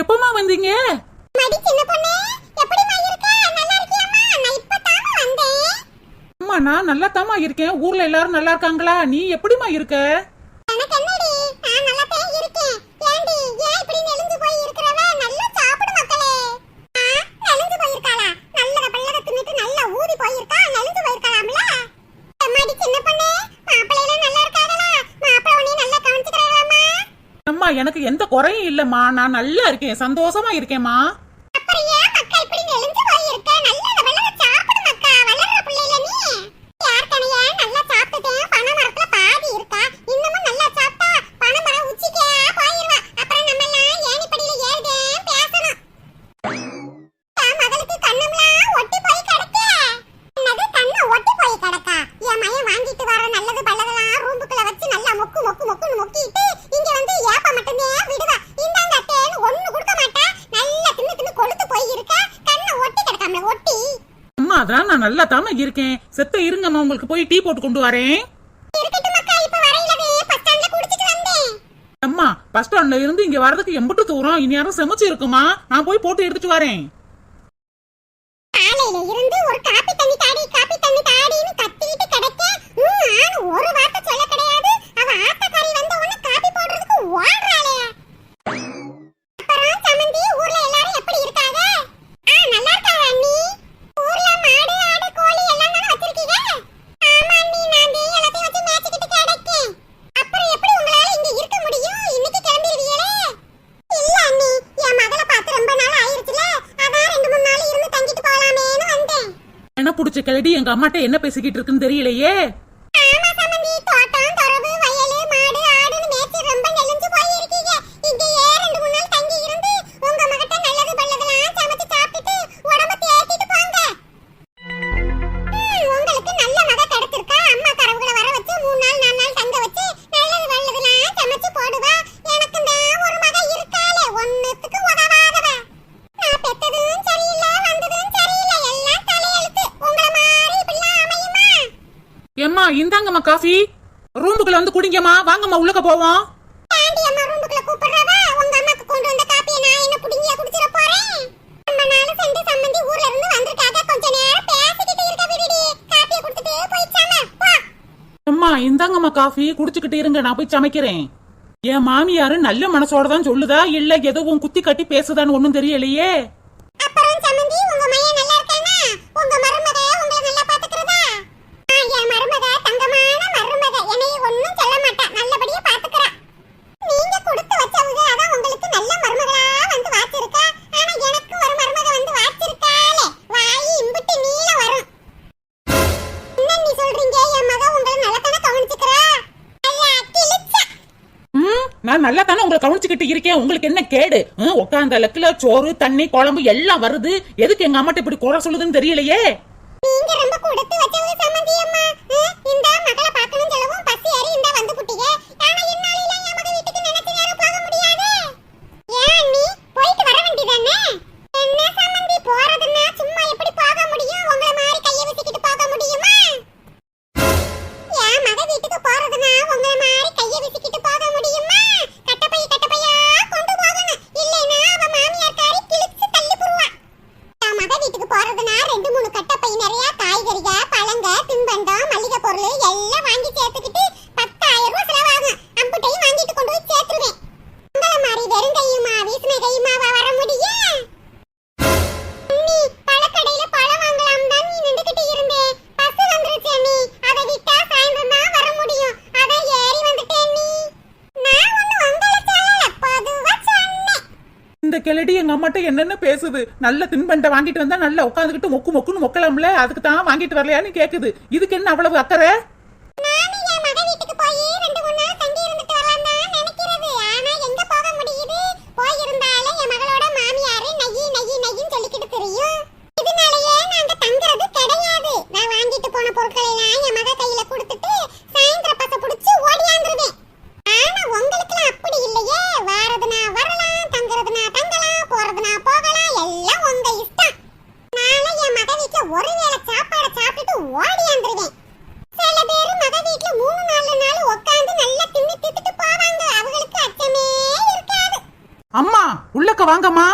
எப்பமா வந்தீங்க? மடி சின்ன பொண்ணே, எப்படிமா இருக்க? நல்லா இருக்கியாமா? நான் இப்பதாமா வந்தேன். அம்மா நான் நல்லா தாமா இருக்கேன். ஊர்ல எல்லாரும் நல்லா இருக்காங்களா? நீ எப்படிமா இருக்க? எனக்கு என்னடி, நான் நல்லா தான் இருக்கேன். ஏண்டி ஏன் இப்படி நெளிஞ்சு போய் இருக்கறவ? நல்லா சாப்பிடு மக்களே. நெளிஞ்சு போய் இருக்காளா? நல்லத பல்லத தின்னுட்டு நல்லா ஊதி போய் இருக்கா. நெளிஞ்சு போய் இருக்காளாம்ல. மடி சின்ன பொண்ணே, மாப்பிள்ளை நல்லா இருக்காங்களா? மாப்பிள்ளை உன்னை நல்லா கவனிச்சுக்கறாராமா? அம்மா எனக்கு எந்த குறையும் இல்லம்மா. நான் நல்லா இருக்கேன், சந்தோஷமா இருக்கேம்மா. அப்புறம் ஏன் மக்கா இப்படி நெளிஞ்சு போய் இருக்க? நல்லத பல்லத சாப்பிடு மக்கா. வளர்ற பிள்ளைல நீ. யார்கனையே நல்லா சாப்பிட்டுட்டேன். பனை மரத்துல பாதி இருக்கா. இன்னமும் நல்லா சாப்பிட்டா பனை மரம் உச்சிக்கே போயிருவா. அப்புறம் நம்ம எல்லாம் ஏணிப்படியில ஏறுதே பேசணும். மகளுக்கு கண்ணம்லாம் ஒட்டி போய் கிடக்கே. என்னது கண்ணை ஒட்டி போய் கிடக்கா? என் மயன் வாங்கிட்டு வர நல்லது பல்லதெல்லாம் ரூமுக்குள்ள வச்சு நல்லா மொக்கு மொக்கு மொக்குன்னு மொக்கிட்டு இங்க வந்து ஏப்ப மட்டுமே விடுவா. இந்தாங்க அத்தேன்னு ஒண்ணு கொடுக்க மாட்டா. நல்லா தின்னு தின்னு கொழுத்து போய் இருக்க. கண்ணை ஒட்டி கிடக்காமல ஒட்டி. அம்மா அதான் நான் நல்லா தாமா இருக்கேன். செத்த இருங்கம்மா, உங்களுக்கு போய் டீ போட்டு கொண்டு வரேன். இருக்கட்டும் மக்கா, இப்ப வரையிலவே பஸ் ஸ்டாண்ட்ல குடிச்சிட்டு வந்தேன். அம்மா பஸ் ஸ்டாண்ட்ல இருந்து இங்க வர்றதுக்கு எம்பட்டு தூரம்? இனி யாரும் சமைச்சு இருக்குமா? நான் போய் போட்டு எடுத்துட்டு வரேன். காலையில இருந்து ஒரு காப்பி தண்ணி தாடின்னு கத்திட்டு கிடக்க. ஆனா ஒரு வார்த்தை சொல்ல கிடையாது. அவ ஆத்தக்காரி வந்த உடனே காப்பி போடுறதுக்கு ஓடுறாளே. அப்புறம் சமந்தி, ஊர்ல எல்லாரும் எப்படி இருக்காங்க? நல்லா இருக்காங்க அண்ணி. ஊர்ல மாடு ஆடு கோழி எல்லாம் தானே வச்சிருக்கீங்க? ஆமா அண்ணி, நான் எல்லாத்தையும் வச்சு மேய்ச்சிக்கிட்டு கிடக்கேன். அப்புறம் எப்படி உங்களால இங்க இருக்க முடியும்? இன்னைக்கு கிளம்பிடுவீங்களே? இல்ல அண்ணி, என் மகளை பார்த்து ரொம்ப நாள் ஆயிருச்சுல. அதான் 2-3 நாள் இருந்து தங்கிட்டு போலாமேன்னு வந்தேன். என்ன புடிச்ச கிளடி எங்க அம்மாட்ட என்ன பேசிக்கிட்டு இருக்குன்னு தெரியலையே. ஆமா சமந்தி, தோட்டம் தொரவு வயலு மாடு ஆடுன்னு மேய்ச்சி ரொம்ப நெளிஞ்சு போயிருக்கீங்க. இங்கேயே 2-3 நாள் தங்கி இருந்து உங்க மகட்ட நல்லது பல்லதெல்லாம் சமைச்சு சாப்பிட்டுட்டு உடம்ப தேத்திட்டு போங்க. உங்களுக்கு நல்ல மக கிடைச்சிருக்கா. அம்மா கரவுகளை வர வச்சு 3 நாள் 4 நாள் தங்க வச்சு நல்லது பல்லதெல்லாம் சமைச்சு போடுவா. எனக்கு தான் ஒரு மக இருக்காளே, ஒண்ணுத்துக்கு உதவாதவ. நான் பெத்ததும் சரியில்லை, வந்ததும் சரியில்லை, எல்லாம் தலையெழுத்து. உங்கள மாதிரி இப்படிலாம் அமையுமா? ஏம்மா இந்தாங்கம்மா காஃபி. ரூமுக்குள்ள வந்து குடிங்கம்மா. வாங்கம்மா உள்ளக்க போவோம். ஆண்டி அம்மா ரூமுக்குள்ள கூப்பிடுறவா? உங்க அம்மாக்கு கொண்டு வந்த காப்பியை நான் என்ன புடிங்கியா குடிச்சிர போறேன்? நம்ம நாலு செண்டு சம்மந்தி ஊர்ல இருந்து வந்திருக்காங்க. கொஞ்ச நேரம் பேசிக்கிட்டு இருக்க விடுடி. காப்பியை குடிச்சிட்டு போயிச்சாம போ. அம்மா இந்தாங்கம்மா காஃபி, குடிச்சுக்கிட்டு இருங்க, நான் போய் சமைக்கிறேன். என் மாமியாரு நல்ல மனசோட தான் சொல்லுதா இல்ல எதுவும் குத்தி கட்டி பேசுதான்னு ஒண்ணும் தெரியலையே. அப்புறம் சம்மந்தி, உங்க மையன் நல்லா இருக்கானா? உங்க மருமக உங்களை நல்லா பாத்துக்கிறதா? என் மருமக தங்கமான மருமக. என்னைய ஒண்ணும் சொல்ல மாட்டா, நல்லபடியா பாத்துக்கிறா. நீங்க கொடுத்து வச்சவங்க, அதான் உங்களுக்கு நல்ல மருமகளா வந்து வாச்சிருக்கா. ஆனா எனக்கு ஒரு மருமக வந்து வாச்சிருக்காளே, வாய் இம்புட்டு நீள வரும். என்ன நீ சொல்றீங்க? என் மக உங்களை நல்லதான கவனிச்சுக்கிறா. ஐயா கிழிச்சா. நான் நல்லா தானே உங்களை கவனிச்சுக்கிட்டு இருக்கேன். உங்களுக்கு என்ன கேடு? உட்காந்த லக்குல சோறு தண்ணி குழம்பு எல்லாம் வருது. எதுக்கு எங்க அம்மாட்ட இப்படி குறை சொல்லுதுன்னு தெரியலையே. நீங்க ரொம்ப கொடுத்து வச்சவங்க சம்மந்தி அம்மா. இந்த மகளை பார்க்கணும் சொல்லவும் பசி ஏறி இந்த வந்து புட்டிங்க. ஆனா என்னால என் மக வீட்டுக்கு நினைச்ச நேரம் போக முடியாது. ஏன் நீ போயிட்டு வர வேண்டியதானே? என்ன சம்மந்தி, போறதுன்னா சும்மா எப்படி போக முடியும்? உங்கள மாதிரி கையை வச்சுக்கிட்டு போக முடியுமா? என் மக வீட்டுக்கு போறதுன்னா உங்கள மாதிரி கையை வச்சுக்கிட்டு போக முடியுமா? கட்டப்பையா கொண்டு போகணும். இல்லைன்னா அவ மாமியார்காரி கிழிச்சு தள்ளி புடுவா. என் மக வீட்டுக்கு போறதுன்னா 2-3 கட்டப்பை நிறைய காய்கறிக பழங்க தின்பண்டம் மளிகை பொருள் எல்லாம் வாங்கி சேர்த்துக்கிட்டு 10,000 ரூபாய் செலவாகும். அம்புட்டையும் வாங்கிட்டு கொண்டு போய் சேர்த்துருவேன். உங்கள மாதிரி வெறும் கையுமா வீசின கையுமா வர முடியும்? நீ பழக்கடையில பழம் வாங்கலாம் தான் நீ நின்றுகிட்டு இருந்தேன். பஸ் வந்துருச்சு நீ. அதை விட்டா சாயந்தரம் தான் வர முடியும். அதான் ஏறி வந்துட்டேன் நீ. நான் ஒண்ணு உங்களை சொல்லல, பொதுவா சொன்னேன். இந்த கிளடி எங்க அம்மாட்ட என்னென்ன பேசுது. நல்ல தின்பண்டை வாங்கிட்டு வந்தா நல்லா உட்காந்துக்கிட்டு மொக்கு மொக்குன்னு மொக்கலாம்ல, அதுக்கு தான் வாங்கிட்டு வரலையான்னு கேக்குது. இதுக்கு என்ன அவ்வளவு அக்கறை? நானும் என் மக வீட்டுக்கு போய் 2-3 நாள் தங்கி இருந்துட்டு வரலாம் தான் நினைக்கிறது. ஆனா எங்க போக முடியுது? போயிருந்தாலும் என் மகளோட மாமியாரு நையின்னு சொல்லிக்கிட்டு தெரியும். இதனாலயே நாங்க தங்குறது கிடையாது. நான் வாங்கிட்டு போன பொருட்களை எல்லாம் என் மக கையில கொடுத்துட்டு சாயந்தர பச புடிச்சு ஓடியாந்துருவேன். ஆனா உங்களுக்குலாம் அப்படி இல்லையே. வாரதுனா வரலாம், தங்குறதுனா தங்கலாம், போறதுனா போகலாம், எல்லாம் உங்க இஷ்டம். நாளை என் மக வீட்டுல ஒருவேளை சாப்பாடை சாப்பிட்டுட்டு ஓடியாந்துருவேன். சில வாங்கம்மா